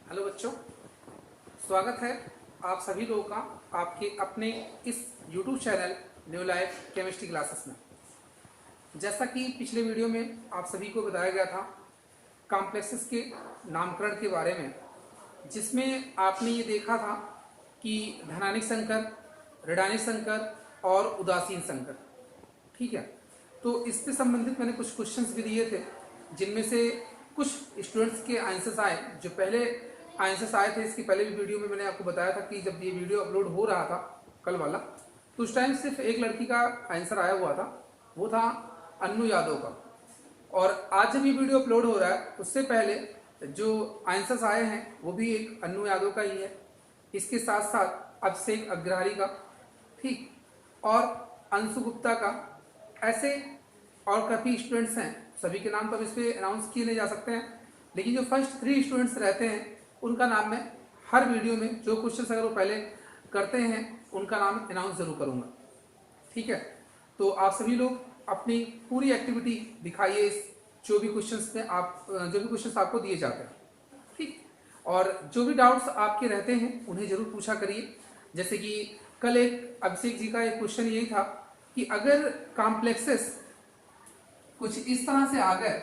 Hello बच्चों, स्वागत है आप सभी लोगों का आपके अपने इस YouTube channel new life chemistry classes में। जैसा कि पिछले वीडियो में आप सभी को बताया गया था कॉम्प्लेक्सेस के नामकरण के बारे में, जिसमें आपने ये देखा था कि धनानिक संकर, ऋणानिक संकर और उदासीन संकर। ठीक है, तो इससे संबंधित मैंने कुछ क्वेश्चंस भी दिए थे, जिनमें से कुछ स्टूडेंट्स के आंसर्स आए। जो पहले आंसर्स आए थे, इसकी पहले भी वीडियो में मैंने आपको बताया था कि जब ये वीडियो अपलोड हो रहा था कल वाला, तो उस टाइम सिर्फ एक लड़की का आंसर आया हुआ था, वो था अन्नू यादव का। और आज जब ये वीडियो अपलोड हो रहा है, उससे पहले जो आंसर्स आए हैं वो भी एक अन्नू यादव का ही है। इसके साथ साथ अभिषेक अग्रहारी का, ठीक, और अंशु गुप्ता का, ऐसे और काफ़ी स्टूडेंट्स हैं। सभी के नाम तो अब इस पर अनाउंस किए नहीं जा सकते हैं, लेकिन जो फर्स्ट 3 स्टूडेंट्स रहते हैं उनका नाम मैं हर वीडियो में, जो क्वेश्चंस अगर वो पहले करते हैं उनका नाम अनाउंस जरूर करूंगा। ठीक है, तो आप सभी लोग अपनी पूरी एक्टिविटी दिखाइए इस जो भी क्वेश्चंस आपको दिए जाते हैं। ठीक, और जो भी डाउट्स आपके रहते हैं उन्हें जरूर पूछा करिए। जैसे कि कल एक अभिषेक जी का एक क्वेश्चन यही था कि अगर कॉम्प्लेक्सेस कुछ इस तरह से आ गए,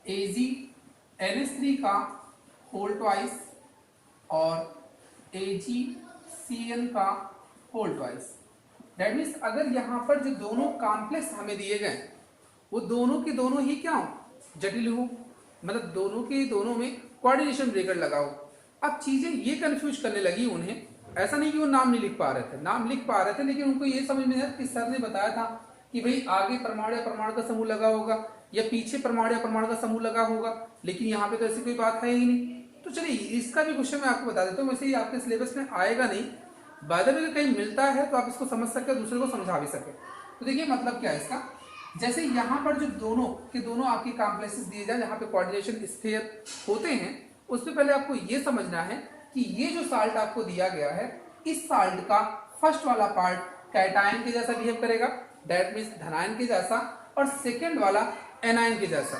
AgNH3 का होल ट्वाइस और AgCN का होल ट्वाइस, दैट मीन्स अगर यहाँ पर जो दोनों कॉम्प्लेक्स हमें दिए गए वो दोनों के दोनों ही क्या हो, जटिल हो, मतलब दोनों के दोनों में कोऑर्डिनेशन ब्रेकर लगा हो। अब चीजें ये कंफ्यूज करने लगी उन्हें। ऐसा नहीं कि वो नाम नहीं लिख पा रहे थे, नाम लिख पा रहे थे, लेकिन उनको ये समझ में नहीं आया कि सर ने बताया था कि भाई आगे परमाणु या परमाणु का समूह लगा होगा या पीछे परमाणु या परमाणु का समूह लगा होगा, लेकिन यहाँ पे तो ऐसी कोई बात है ही नहीं। तो चलिए इसका भी क्वेश्चन मैं आपको बता देता हूँ। वैसे ही आपके सिलेबस में आएगा नहीं, बाद में कहीं मिलता है तो आप इसको समझ सकते, दूसरे को समझा भी सके। तो देखिए मतलब क्या है इसका। जैसे यहाँ पर जो दोनों के दोनों आपके कॉम्प्लेक्सेस दिए जाए जहाँ पे कोऑर्डिनेशन स्फीयर होते हैं, उससे पहले आपको ये समझना है कि ये जो साल्ट आपको दिया गया है, इस साल्ट का फर्स्ट वाला पार्ट कैटायन के जैसा बिहेव करेगा, दैट मीन्स धनायन के जैसा, और सेकेंड वाला एनायन के जैसा।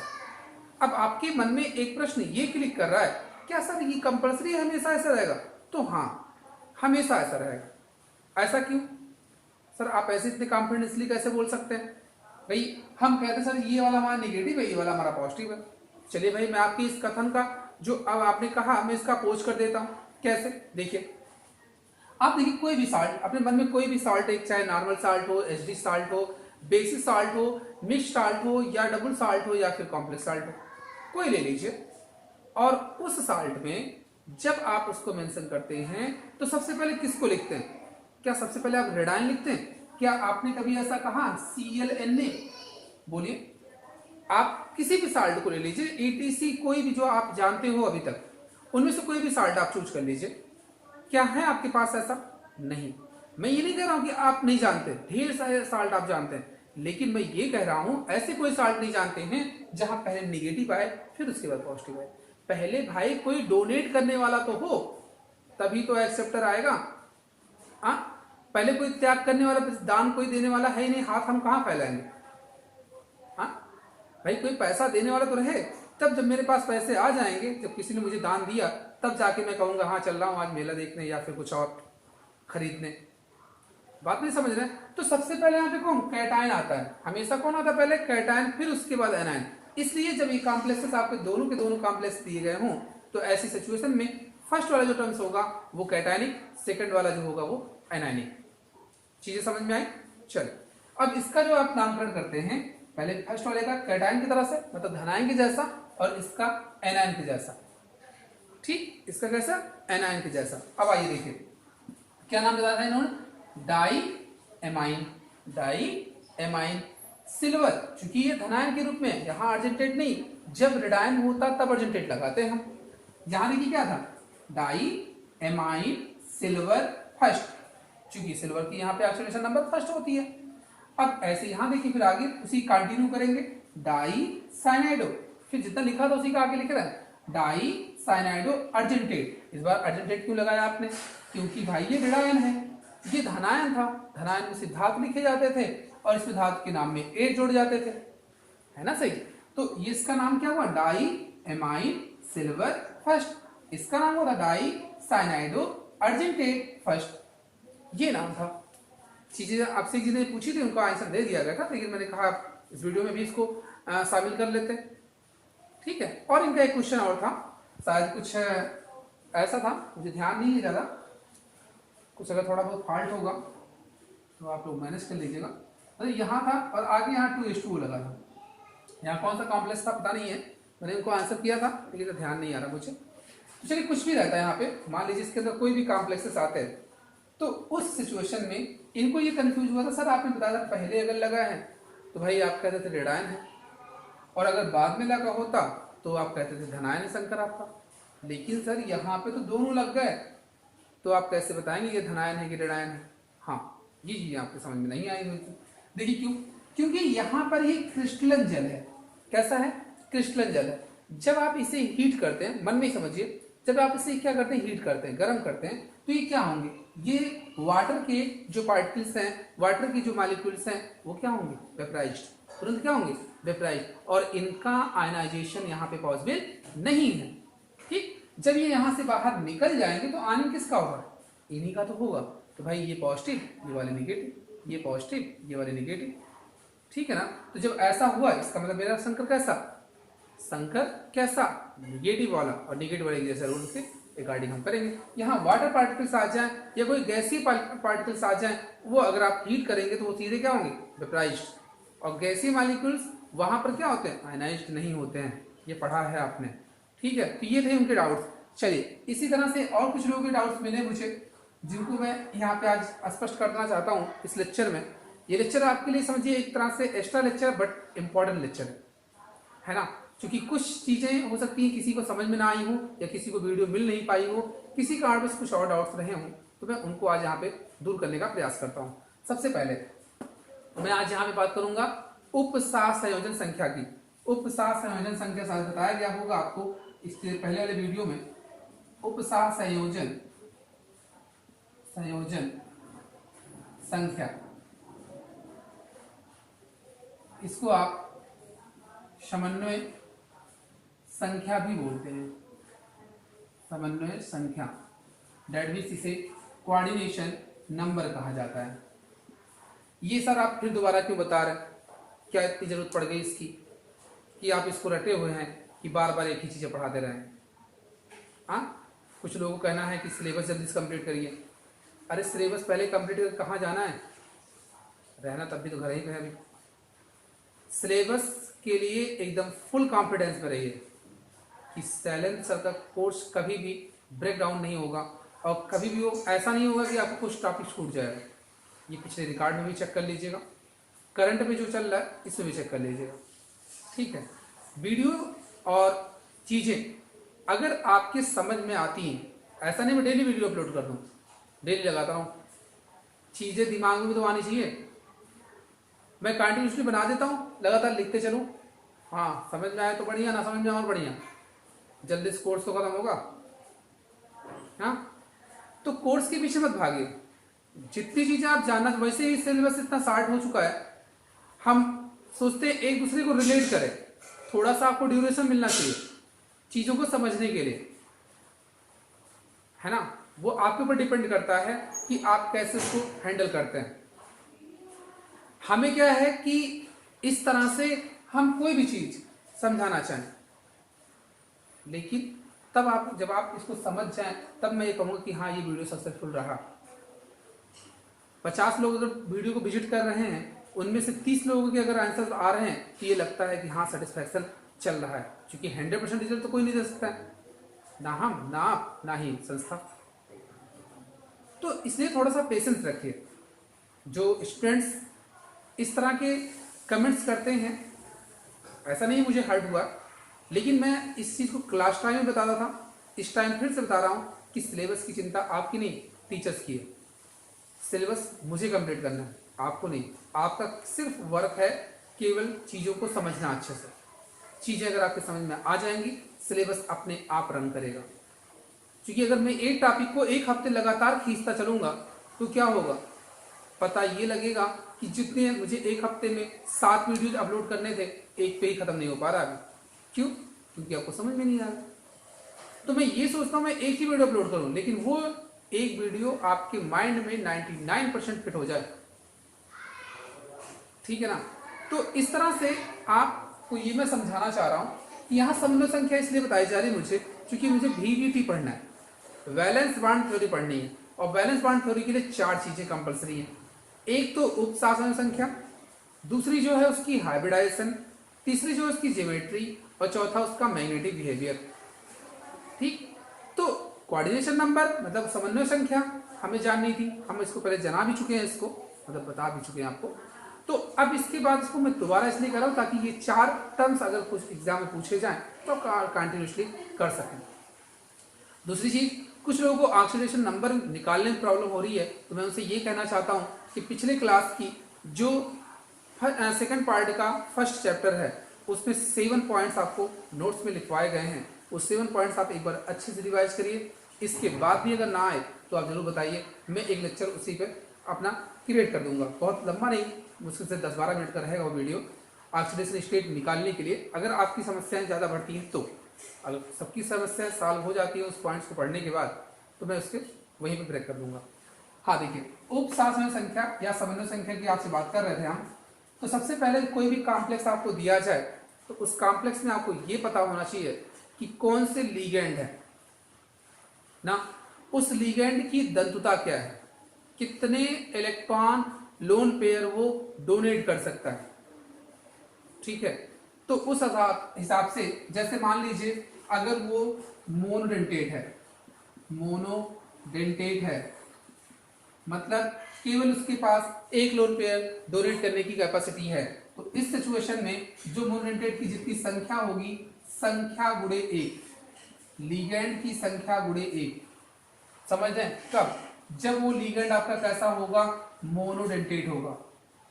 अब आपके मन में एक प्रश्न ये क्लिक कर रहा है, क्या सर ये कंपल्सरी हमेशा ऐसा रहेगा? तो हाँ, हमेशा ऐसा रहेगा। ऐसा क्यों सर, आप ऐसे इतने कॉन्फिडेंसली कैसे बोल सकते हैं? भाई हम कहते हैं सर ये वाला हमारा निगेटिव है, ये वाला हमारा पॉजिटिव है। चलिए भाई, मैं आपकी इस कथन का जो अब आपने कहा, मैं इसका अपोज कर देता हूं। कैसे? देखिए, आप देखिए कोई भी साल्ट, अपने मन में कोई भी साल्ट, एक चाहे नॉर्मल साल्ट हो, एसिडिक साल्ट हो, बेसिक साल्ट हो, मिक्स साल्ट हो, या डबल साल्ट हो, या फिर कॉम्प्लेक्स साल्ट हो, कोई ले लीजिए। और उस साल्ट में जब आप उसको मेंशन करते हैं तो सबसे पहले किसको लिखते हैं? क्या सबसे पहले आप रेडाइन लिखते हैं? क्या आपने कभी ऐसा कहा ClNa? बोलिए, आप किसी भी साल्ट को ले लीजिए, ETC कोई भी जो आप जानते हो अभी तक, उनमें से कोई भी साल्ट आप चूज कर लीजिए। क्या है आपके पास ऐसा? नहीं। मैं ये नहीं कह रहा हूं कि आप नहीं जानते, ढेर सारे साल्ट आप जानते हैं, लेकिन मैं ये कह रहा हूं ऐसे कोई साल्ट नहीं जानते हैं जहां पहले निगेटिव आए फिर उसके बाद पॉजिटिव आए। पहले भाई कोई डोनेट करने वाला तो हो, तभी तो एक्सेप्टर आएगा। हाँ, पहले कोई त्याग करने वाला, दान कोई देने वाला है ही नहीं, हाथ हम कहां फैलाएंगे? हाँ भाई, कोई पैसा देने वाला तो रहे, तब जब मेरे पास पैसे आ जाएंगे, जब किसी ने मुझे दान दिया, तब जाके मैं कहूंगा हाँ चल रहा हूं आज मेला देखने या फिर कुछ और खरीदने। बात नहीं समझ रहे? तो सबसे पहले यहाँ पे कौन? कैटायन आता है। हमेशा कौन आता है? पहले कैटायन, फिर उसके बाद एनायन। इसलिए जब ये कॉम्प्लेक्सेस आपके दोनों के दोनों कॉम्प्लेक्स दिए गए हों, तो ऐसी सिचुएशन में फर्स्ट वाला जो टर्म्स होगा वो कैटायनिक, सेकेंड वाला जो होगा वो एनायनिक। चीजें समझ में आई? चलिए, अब इसका जो आप नामकरण करते हैं, पहले फर्स्ट वाले का कैटायन की तरह से, मतलब धनायन के जैसा, और इसका एनायन के जैसा। ठीक, इसका कैसा? एनायन के जैसा। अब आइए देखिए क्या नाम बताया था इन्होंने? Diammine silver. चूंकि ये धनायन के रूप में, यहां अर्जेंटेट नहीं, जब रिडायन होता तब अर्जेंटेट लगाते हैं हम। यहां देखिए क्या था? डाई एमाइन सिल्वर फर्स्ट, चूंकि सिल्वर की यहाँ पे ऑक्सीडेशन नंबर फर्स्ट होती है। अब ऐसे यहां देखिए, फिर आगे उसी कंटिन्यू करेंगे, डाई साइनाइडो, फिर जितना लिखा था उसी का आगे लिख रहा है, डाई साइनाइडो अर्जेंटेट। इस बार अर्जेंटेट क्यों लगाया आपने? क्योंकि भाई ये ऋणायन है, ये धनायन था, धनायन में सिर्फ धातु लिखे जाते थे और इसमें धातु के नाम में एट जोड़ जाते थे, है ना? सही। तो ये इसका नाम क्या हुआ? डाई एमाइन सिल्वर फर्स्ट, इसका नाम होता डाई साइनाइडो अर्जेंटेट फर्स्ट, ये नाम था। चीजें आपसे जिन्हें पूछी थी उनका आंसर दे दिया गया था, लेकिन मैंने कहा इस वीडियो में भी इसको शामिल कर लेते हैं, ठीक है। और इनका एक क्वेश्चन और था, शायद कुछ ऐसा था, मुझे ध्यान नहीं है ज़्यादा, कुछ अगर थोड़ा बहुत फॉल्ट होगा तो आप लोग मैनेज कर लीजिएगा। तो यहाँ था और आगे यहाँ 2:2 लगा था, यहाँ कौन सा कॉम्प्लेक्स था पता नहीं है, मैंने इनको आंसर किया था लेकिन तो ध्यान नहीं आ रहा मुझे। तो चलिए कुछ भी रहता है यहाँ पे, मान लीजिए इसके अंदर कोई भी कॉम्प्लेक्सेस आते हैं तो उस सिचुएशन में इनको ये कंफ्यूज हुआ था, सर आपने बताया था पहले अगर लगा है तो भाई आप कहते थे रेडायन है, और अगर बाद में लगा होता तो आप कहते थे धनायन शंकर आपका, लेकिन सर यहाँ पे तो दोनों लग गए, तो आप कैसे बताएंगे ये धनायन है कि रेडायन है? हाँ, ये चीज़ आपको समझ में नहीं आई हुई थी। देखिए क्यों? क्योंकि यहाँ पर ये क्रिस्टलन जल है। कैसा है? क्रिस्टलन जल है। जब आप इसे हीट करते हैं, मन में ही समझिए, जब आप इसे क्या करते हैं, हीट करते हैं, गर्म करते हैं, तो ये क्या होंगे, ये वाटर के जो पार्टिकल्स हैं, वाटर के जो मॉलिक्यूल्स हैं, वो क्या होंगे, वेपराइज्ड, तुरंत क्या होंगे, वेपराइज्ड, और इनका आयनाइजेशन यहाँ पे पॉसिबल नहीं है। ठीक, जब ये यहाँ से बाहर निकल जाएंगे तो आयन किसका होगा, इन्हीं का तो होगा। तो भाई ये पॉजिटिव, ये वाले निगेटिव, ये पॉजिटिव, ये वाले निगेटिव, ठीक है ना। तो जब ऐसा हुआ इसका मतलब मेरा शंकर कैसा, शंकर कैसा, निगेटिव वाला, और निगेटिव वाले जैसे रूल के अकॉर्डिंग हम करेंगे। यहाँ वाटर पार्टिकल्स आ जाएं या कोई गैसीय पार्टिकल्स आ जाएं, वो अगर आप हीट करेंगे तो वो सीधे क्या होंगे, वेपराइज्ड, और गैसीय मॉलिक्यूल्स वहां पर क्या होते हैं, आयनाइज्ड नहीं होते हैं, ये पढ़ा है आपने, ठीक है। तो ये थे उनके डाउट्स। चलिए इसी तरह से और कुछ लोगों के डाउट्स मिले मुझे, जिनको मैं यहाँ पे आज स्पष्ट करना चाहता हूँ इस लेक्चर में। ये लेक्चर आपके लिए समझिए एक तरह से extra lecture but important lecture है ना, क्योंकि कुछ चीजें हो सकती हैं किसी को समझ में ना आई हो, या किसी को वीडियो मिल नहीं पाई हो, किसी कारण से कुछ और डाउट्स रहे हों, तो मैं उनको आज यहाँ पे दूर करने का प्रयास करता हूँ। सबसे पहले मैं आज यहाँ पे बात करूंगा उपसार संयोजन संख्या की। उपसार संयोजन संख्या शायद बताया गया होगा आपको इसके पहले वाले वीडियो में। उपसार संयोजन संख्या, इसको आप समन्वय संख्या भी बोलते हैं, समन्वय संख्या, डेट मीन्स इसे कोऑर्डिनेशन नंबर कहा जाता है। ये सर आप फिर दोबारा क्यों बता रहे हैं, क्या इतनी जरूरत पड़ गई इसकी कि आप इसको रटे हुए हैं कि बार बार एक ही चीजें पढ़ाते रहें? हाँ, कुछ लोगों को कहना है कि सिलेबस जल्दी से कंप्लीट करिए। अरे सिलेबस पहले कंप्लीट कर कहाँ जाना है, रहना तब भी तो घर ही पे है। अभी सिलेबस के लिए एकदम फुल कॉन्फिडेंस में रहिए कि शैलेंद्र सर का कोर्स कभी भी ब्रेक डाउन नहीं होगा, और कभी भी वो ऐसा नहीं होगा कि आपको कुछ टॉपिक छूट जाएगा। ये पिछले रिकॉर्ड में भी चेक कर लीजिएगा, करंट में जो चल रहा है इसमें भी चेक कर लीजिएगा, ठीक है। वीडियो और चीज़ें अगर आपके समझ में आती हैं, ऐसा नहीं मैं डेली वीडियो अपलोड कर दूँ, डेली लगाता हूँ, चीज़ें दिमाग में तो आनी चाहिए। मैं कंटिन्यूसली बना देता हूँ, लगातार लिखते चलूँ, हाँ समझ में आए तो बढ़िया, ना समझ में और बढ़िया, जल्दी से कोर्स तो खत्म होगा। हाँ, तो कोर्स के पीछे मत भागिए, जितनी चीज़ें आप जानना, वैसे ही सिलेबस इतना शार्ट हो चुका है, हम सोचते हैं एक दूसरे को रिलेट करें, थोड़ा सा आपको ड्यूरेशन मिलना चाहिए चीज़ों को समझने के लिए, है ना। वो आपके ऊपर डिपेंड करता है कि आप कैसे उसको हैंडल करते हैं। हमें क्या है कि इस तरह से हम कोई भी चीज़ समझाना चाहें, लेकिन तब आप जब आप इसको समझ जाएं तब मैं ये कहूँगा कि हाँ ये वीडियो सक्सेसफुल रहा। 50 लोग अगर वीडियो को विजिट कर रहे हैं, उनमें से 30 लोगों के अगर आंसर आ रहे हैं तो ये लगता है कि हाँ सेटिस्फैक्शन चल रहा है, क्योंकि 100% रिजल्ट तो कोई नहीं दे सकता है, ना हम, ना आप, ना ही संस्था। तो इसलिए थोड़ा सा पेशेंस रखिए। जो स्टूडेंट्स इस तरह के कमेंट्स करते हैं, ऐसा नहीं मुझे हर्ट हुआ, लेकिन मैं इस चीज़ को क्लास टाइम में बताता था, इस टाइम फिर से बता रहा हूँ कि सिलेबस की चिंता आपकी नहीं, टीचर्स की है। सिलेबस मुझे कंप्लीट करना है, आपको नहीं। आपका सिर्फ वर्क है केवल चीज़ों को समझना अच्छे से। चीज़ें अगर आपके समझ में आ जाएंगी, सिलेबस अपने आप रन करेगा। क्योंकि अगर मैं एक टॉपिक को एक हफ्ते लगातार खींचता चलूँगा तो क्या होगा, पता ये लगेगा कि जितने मुझे एक हफ्ते में 7 वीडियोज अपलोड करने थे, एक पे ही खत्म नहीं हो पा रहा अभी। क्यों? क्योंकि आपको समझ में नहीं आ रहा। तो मैं ये सोचता हूँ मैं एक ही वीडियो अपलोड करूँ, लेकिन वो एक वीडियो आपके माइंड में 99% फिट हो जाए, ठीक है ना। तो इस तरह से आपको ये मैं समझाना चाह रहा हूँ कि यहाँ समन्वय संख्या इसलिए बताई जा रही है मुझे क्योंकि मुझे VBT पढ़ना है, वैलेंस बॉन्ड थ्योरी पढ़नी है, और वैलेंस बॉन्ड थ्योरी के लिए 4 चीजें कंपलसरी हैं। एक तो उपसमन्वय संख्या, दूसरी जो है उसकी हाइब्रिडाइजेशन, तीसरी जो है उसकी ज्योमेट्री, और चौथा उसका मैग्नेटिक बिहेवियर। ठीक, तो कोऑर्डिनेशन नंबर मतलब समन्वय संख्या हमें जाननी थी, हम इसको पहले जाना भी चुके हैं, इसको मतलब बता भी चुके हैं आपको। तो अब इसके बाद इसको मैं दोबारा इसलिए कर रहा हूँ ताकि ये 4 टर्म्स अगर कुछ एग्जाम में पूछे जाएं तो कंटिन्यूसली कर सकें। दूसरी चीज, कुछ लोगों को ऑक्सीडेशन नंबर निकालने में प्रॉब्लम हो रही है, तो मैं उनसे ये कहना चाहता हूँ कि पिछले क्लास की जो सेकंड पार्ट का फर्स्ट चैप्टर है उसमें 7 पॉइंट्स आपको नोट्स में लिखवाए गए हैं, उस 7 पॉइंट्स आप एक बार अच्छे से रिवाइज करिए। इसके बाद भी अगर ना आए तो आप जरूर बताइए, मैं एक लेक्चर उसी पे अपना क्रिएट कर दूंगा, बहुत लंबा नहीं, मुश्किल से 10-12 मिनट का रहेगा वो वीडियो ऑक्सीडेशन स्टेट निकालने के लिए। अगर आपकी समस्याएं ज़्यादा बढ़ती हैं, तो अगर सबकी समस्याएं सॉल्व हो जाती है उस पॉइंट्स को पढ़ने के बाद, तो मैं उसके वहीं पर ब्रेक कर दूंगा। हाँ देखिए, उपसमन्वय संख्या या समन्वय संख्या की आपसे बात कर रहे थे हम, तो सबसे पहले कोई भी कॉम्प्लेक्स आपको दिया जाए तो उस कॉम्प्लेक्स में आपको ये पता होना चाहिए कि कौन से लीगेंड है ना, उस लीगेंड की दंतुता क्या है, कितने इलेक्ट्रॉन लोन पेयर वो डोनेट कर सकता है, ठीक है। तो उस हिसाब से जैसे मान लीजिए अगर वो मोनोडेंटेट है मतलब केवल उसके पास एक लोन पेयर डोनेट करने की कैपेसिटी है, तो इस सिचुएशन में जो मोनोडेंटेट की जितनी संख्या होगी, संख्या गुणे 1, लीगेंड की संख्या गुणे 1, समझ रहे हैं। कब? जब वो लीगेंड आपका कैसा होगा, मोनोडेंटेट होगा।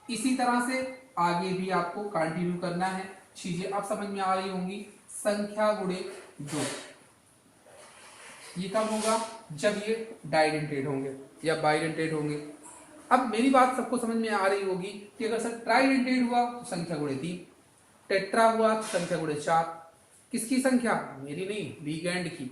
इसी तरह से आगे भी आपको कंटिन्यू करना है, चीजें आप समझ में आ रही होंगी। संख्या गुणे 2 ये कब होगा, जब ये डाइडेंटेट होंगे या बाइडेंटेट होंगे। अब मेरी बात सबको समझ में आ रही होगी कि अगर सर ट्राइडेंटेट हुआ तो संख्या गुणे 3, टेट्रा हुआ तो संख्या गुणे 4। किसकी संख्या? मेरी नहीं, लीगेंड की।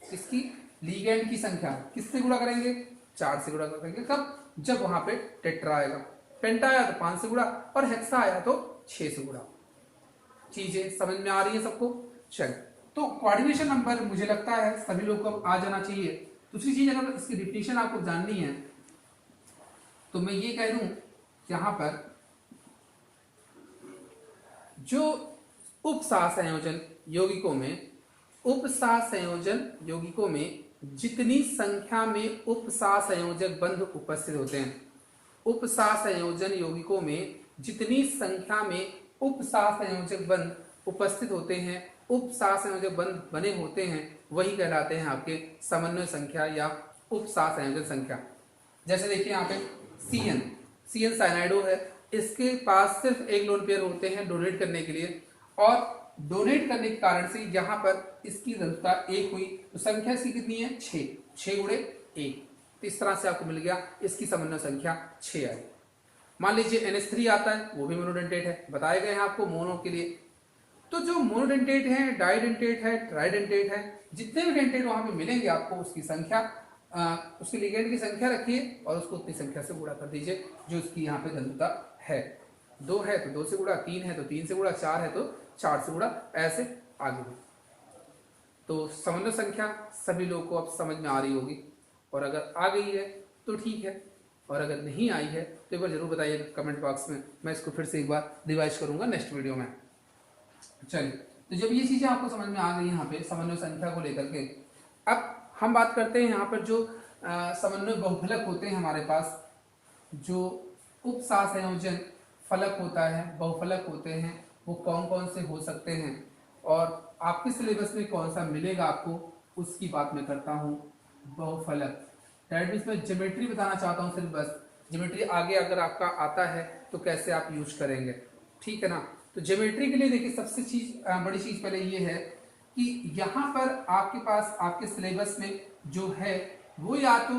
किसकी? लीगेंड की संख्या। किससे गुणा करेंगे? 4 से गुणा करेंगे। कब? जब वहां पे टेट्रा आएगा। पेंटा आया तो 5 से गुणा, और हेक्सा आया तो 6 से गुणा। चीजें समझ में आ रही है सबको? चलिए, तो कोऑर्डिनेशन नंबर मुझे लगता है सभी लोग को आ जाना चाहिए। दूसरी चीज, अगर इसकी डिफिनेशन आपको जाननी है तो मैं ये कह दूं, यहां पर जो उपसहसंयोजन यौगिकों में जितनी संख्या में उपसहसंयोजक बंध उपस्थित होते हैं, उपसहसंयोजन यौगिकों में जितनी संख्या में उपसहसंयोजक बंध उपस्थित होते हैं, उपसहसंयोजक बंध बने होते हैं, वही कहलाते हैं आपके समन्वय संख्या या उपसहसंयोजन संख्या। जैसे देखिए यहाँ पे CN साइनाइडो है, इसके पास सिर्फ एक लोन पेयर होते हैं डोनेट करने के लिए, और डोनेट करने के कारण से यहाँ पर इसकी दंतुता 1 हुई, तो संख्या इसकी कितनी है? 6 गुणे 1। तो इस तरह से आपको मिल गया, इसकी समन्वय संख्या 6 आई। मान लीजिए NH3 आता है, वो भी मोनोडेंटेट है, बताए गए हैं आपको मोनो के लिए। तो जो मोनोडेंटेट है, डाइडेंटेट है, ट्राइडेंटेट है, जितने भी डेंटेट वहां पे मिलेंगे आपको उसकी संख्या, उसके लिगेंड की संख्या रखिए और उसको उतनी संख्या से गुणा कर दीजिए जो उसकी यहाँ पे दंतुता है। 2 है तो 2 से गुणा, 3 है तो 3 से गुणा, 4 है तो 4 से गुणा, ऐसे आगे भी। तो समन्वय संख्या सभी लोगों को अब समझ में आ रही होगी, और अगर आ गई है तो ठीक है, और अगर नहीं आई है तो एक बार जरूर बताइए कमेंट बॉक्स में, मैं इसको फिर से एक बार रिवाइज करूंगा नेक्स्ट वीडियो में। चलिए, तो जब ये चीजें आपको समझ में आ गई यहाँ पे समन्वय संख्या को लेकर के, अब हम बात करते हैं यहाँ पर जो समन्वय बहुफलक होते हैं हमारे पास, जो उपसहसंयोजन फलक होता है, बहुफलक होते हैं, वो कौन कौन से हो सकते हैं और आपके सिलेबस में कौन सा मिलेगा आपको, उसकी बात मैं करता हूँ। बहुफलक दैट मीन्स मैं ज्योमेट्री बताना चाहता हूँ सिर्फ, बस ज्योमेट्री आगे अगर आपका आता है तो कैसे आप यूज करेंगे, ठीक है ना। तो ज्योमेट्री के लिए देखिए सबसे बड़ी चीज पहले ये है कि यहाँ पर आपके पास आपके सिलेबस में जो है वो या तो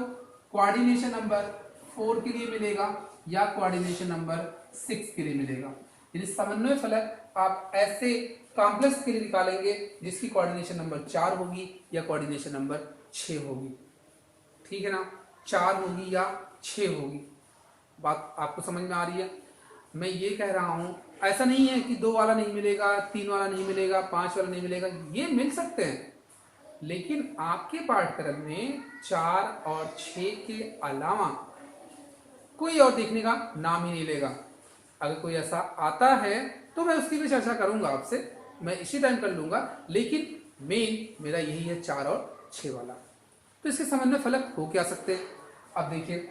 कोऑर्डिनेशन नंबर 4 के लिए मिलेगा या कोऑर्डिनेशन नंबर 6 के लिए मिलेगा। यानी समन्वय फलक आप ऐसे कॉम्प्लेक्स के लिए निकालेंगे जिसकी कोऑर्डिनेशन नंबर 4 होगी या कोऑर्डिनेशन नंबर 6 होगी। ठीक है ना, 4 होगी या 6 होगी। बात आपको समझ में आ रही है? मैं ये कह रहा हूं ऐसा नहीं है कि 2 वाला नहीं मिलेगा, 3 वाला नहीं मिलेगा, 5 वाला नहीं मिलेगा, ये मिल सकते हैं, लेकिन आपके पाठ्यक्रम में 4 और 6 के अलावा कोई और देखने का नाम ही नहीं लेगा। अगर कोई ऐसा आता है तो मैं उसकी भी चर्चा करूंगा आपसे, मैं इसी टाइम कर लूंगा, लेकिन मेन मेरा यही है 4 और 6 वाला। तो इसके संबंध में फलक हो क्या सकते हैं? अब देखिए,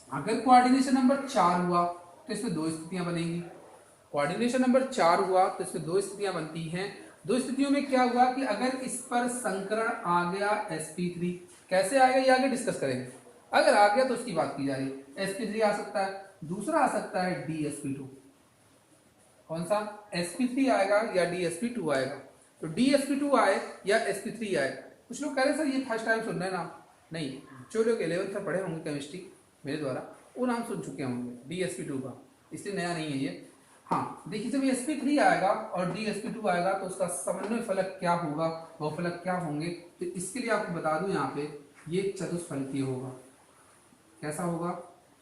अगर कोऑर्डिनेशन नंबर 4 हुआ तो इसमें 2 स्थितियां बनेंगी। कोऑर्डिनेशन नंबर 4 हुआ तो इसमें 2 स्थितियां बनती हैं। 2 स्थितियों में क्या हुआ कि अगर इस पर संकरण आ गया sp3, कैसे आएगा ये आगे डिस्कस करेंगे। अगर आ गया तो उसकी बात की जा रही है, sp3 आ सकता है, दूसरा आ सकता है dsp2। कौन सा? sp3 आएगा या dsp2 आएगा। तो dsp2 आए या sp3 आए। कुछ लोग कह रहे सर ये फर्स्ट टाइम सुन रहे हैं ना, नहीं, जो लोग 11th में पढ़े होंगे केमिस्ट्री मेरे द्वारा वो नाम सुन चुके होंगे dsp2 का, इसलिए नया नहीं है ये। हाँ देखिए, जब sp3 आएगा और dsp2 आएगा तो उसका समन्वय फलक क्या होगा, वो फलक क्या होंगे, तो इसके लिए आपको बता दूं यहाँ पे ये चतुष्फलकीय होगा। कैसा होगा?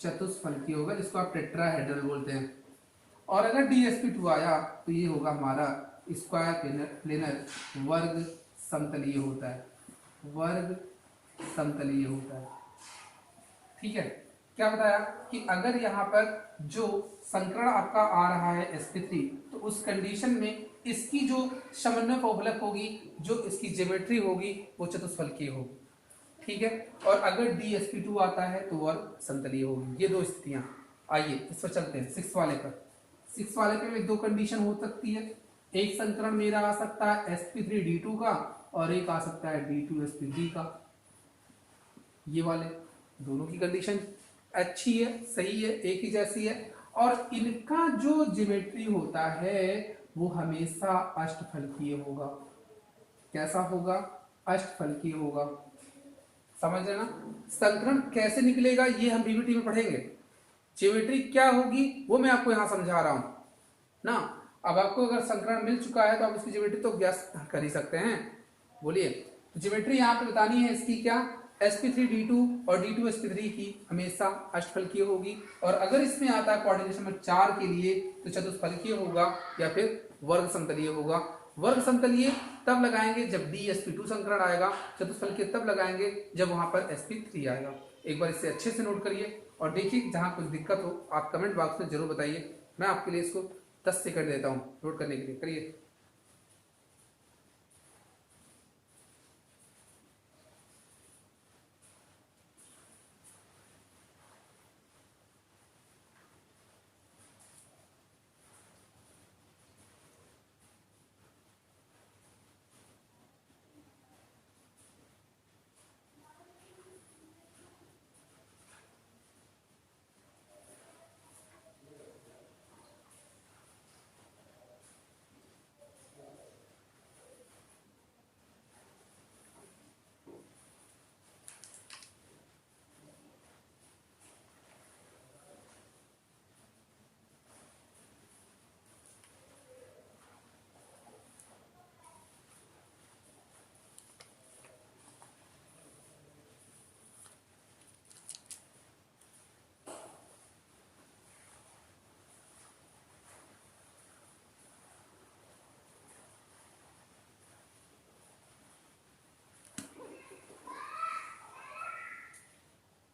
चतुष्फलकीय होगा, जिसको आप टेट्राहेड्रल बोलते हैं। और अगर dsp2 आया तो ये होगा हमारा स्क्वायर प्लेनर, वर्ग समतलीय होता है, वर्ग समतलीय होता है। ठीक है, क्या बताया कि अगर यहाँ पर जो संकरण आपका आ रहा है sp3, तो उस कंडीशन में इसकी जो समन्वय फलक होगी, जो इसकी ज्योमेट्री होगी वो चतुष्फलकीय होगी। ठीक है, और अगर dsp2 आता है तो वर्ग समतलीय होगी। ये 2 स्थितियां। आइए इस पर चलते हैं 6 वाले पर। 6 वाले पे में 2 कंडीशन हो सकती है। एक संकरण मेरा आ सकता है sp3d2 का और एक आ सकता है d2sp3 का। ये वाले दोनों की कंडीशन अच्छी है, सही है, एक ही जैसी है, और इनका जो ज्योमेट्री होता है वो हमेशा अष्टफलकीय होगा। कैसा होगा? अष्टफलकीय होगा। समझ रहे ना? संकरण कैसे निकलेगा ये हम पीवीटी में पढ़ेंगे। ज्योमेट्री क्या होगी वो मैं आपको यहां समझा रहा हूं ना। अब आपको अगर संकरण मिल चुका है तो आप उसकी ज्योमेट्री तो ज्ञात कर ही सकते हैं। बोलिए, तो ज्योमेट्री यहाँ पे बतानी है इसकी क्या? sp3d2 और d2sp3 की हमेशा अष्टफलकीय होगी, और अगर इसमें आता है कोऑर्डिनेशन नंबर 4 के लिए तो चतुष्फलकीय होगा या फिर वर्ग समतलीय होगा। वर्ग समतलीय तब लगाएंगे जब dsp2 संकरण आएगा, चतुष्फलकीय तब लगाएंगे जब वहां पर sp3 आएगा। एक बार इसे अच्छे से नोट करिए और देखिए, जहां कुछ दिक्कत हो आप कमेंट बॉक्स में जरूर बताइए, मैं आपके लिए इसको 10 सेकंड देता हूं नोट करने के लिए। करिए।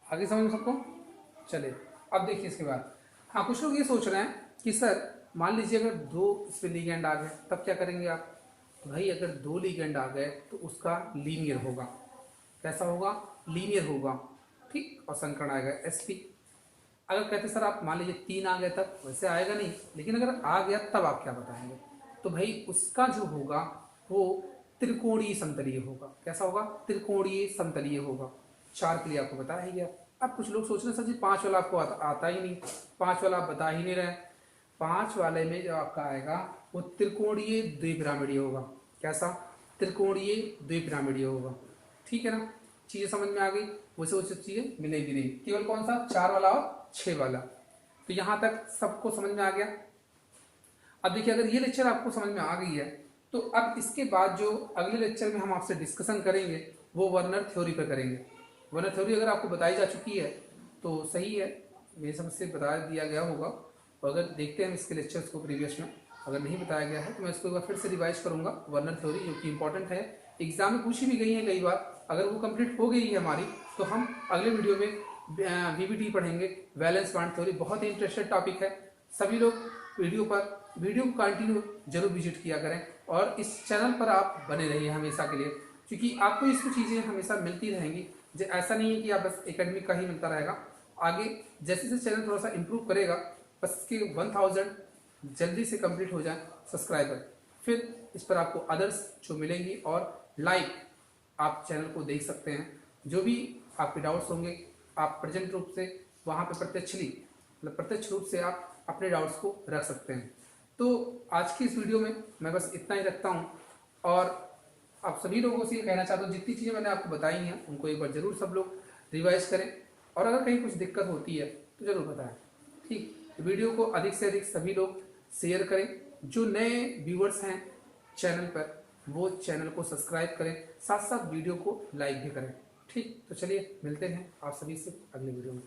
आगे समझ में सबको? चलिए अब देखिए इसके बाद। हाँ, कुछ लोग ये सोच रहे हैं कि सर मान लीजिए अगर 2 इस पे लिगेंड आ गए तब क्या करेंगे आप? तो भाई अगर 2 लिगेंड आ गए तो उसका लीनियर होगा। कैसा होगा? लीनियर होगा। ठीक, और संकरण आएगा sp। अगर कहते सर आप मान लीजिए 3 आ गए तब, वैसे आएगा नहीं, लेकिन अगर आ गया तब आप क्या बताएंगे? तो भाई उसका जो होगा वो त्रिकोणीय समतलीय होगा। कैसा होगा? त्रिकोणीय समतलीय होगा। 4 के लिए आपको बताया ही गया। अब कुछ लोग सोच रहे हैं सर जी 5 वाला आपको आता ही नहीं, 5 वाला आप बता ही नहीं रहे। 5 वाले में जो आपका आएगा वो त्रिकोणीय द्विपिरामिडीय होगा। कैसा? त्रिकोणीय द्विपिरामिडीय होगा। ठीक है ना? चीजें समझ में आ गई। वैसे वो सब चीजें मिलेगी नहीं, केवल कौन सा? 4 वाला और 6 वाला। तो यहां तक सबको समझ में आ गया। अब देखिए, अगर ये लेक्चर आपको समझ में आ गई है तो अब इसके बाद जो अगले लेक्चर में हम आपसे डिस्कशन करेंगे वो वर्नर थ्योरी पर करेंगे। वर्नर थ्योरी अगर आपको बताई जा चुकी है तो सही है, मेरी समझ से बता दिया गया होगा। और अगर देखते हैं हम इसके लेक्चर्स को प्रीवियस में, अगर नहीं बताया गया है तो मैं इसको एक बार फिर से रिवाइज करूंगा। वर्नर थ्योरी जो कि इंपॉर्टेंट है, एग्जाम में पूछी भी गई है कई बार, अगर वो कंप्लीट हो गई है हमारी तो हम अगले वीडियो में वीबीटी पढ़ेंगे, वैलेंस बॉन्ड थ्योरी। बहुत ही इंटरेस्टेड टॉपिक है। सभी लोग वीडियो को कंटिन्यू जरूर विजिट किया करें और इस चैनल पर आप बने रहिए हमेशा के लिए, क्योंकि आपको इसको चीज़ें हमेशा मिलती रहेंगी। ऐसा नहीं है कि आप बस एकेडमिक का ही मिलता रहेगा, आगे जैसे जैसे चैनल थोड़ा सा इम्प्रूव करेगा, बस इसके 1000 जल्दी से कंप्लीट हो जाए सब्सक्राइबर, फिर इस पर आपको अदर्स जो मिलेंगी और लाइव आप चैनल को देख सकते हैं। जो भी आपके डाउट्स होंगे आप प्रेजेंट रूप से वहाँ पे प्रत्यक्ष रूप से आप अपने डाउट्स को रख सकते हैं। तो आज की इस वीडियो में मैं बस इतना ही रखता हूँ और आप सभी लोगों से ये कहना चाहता हूँ, जितनी चीज़ें मैंने आपको बताई हैं उनको एक बार ज़रूर सब लोग रिवाइज करें और अगर कहीं कुछ दिक्कत होती है तो ज़रूर बताएं। ठीक, वीडियो को अधिक से अधिक सभी लोग शेयर करें। जो नए व्यूअर्स हैं चैनल पर वो चैनल को सब्सक्राइब करें, साथ साथ वीडियो को लाइक भी करें। ठीक, तो चलिए मिलते हैं आप सभी से अगले वीडियो में।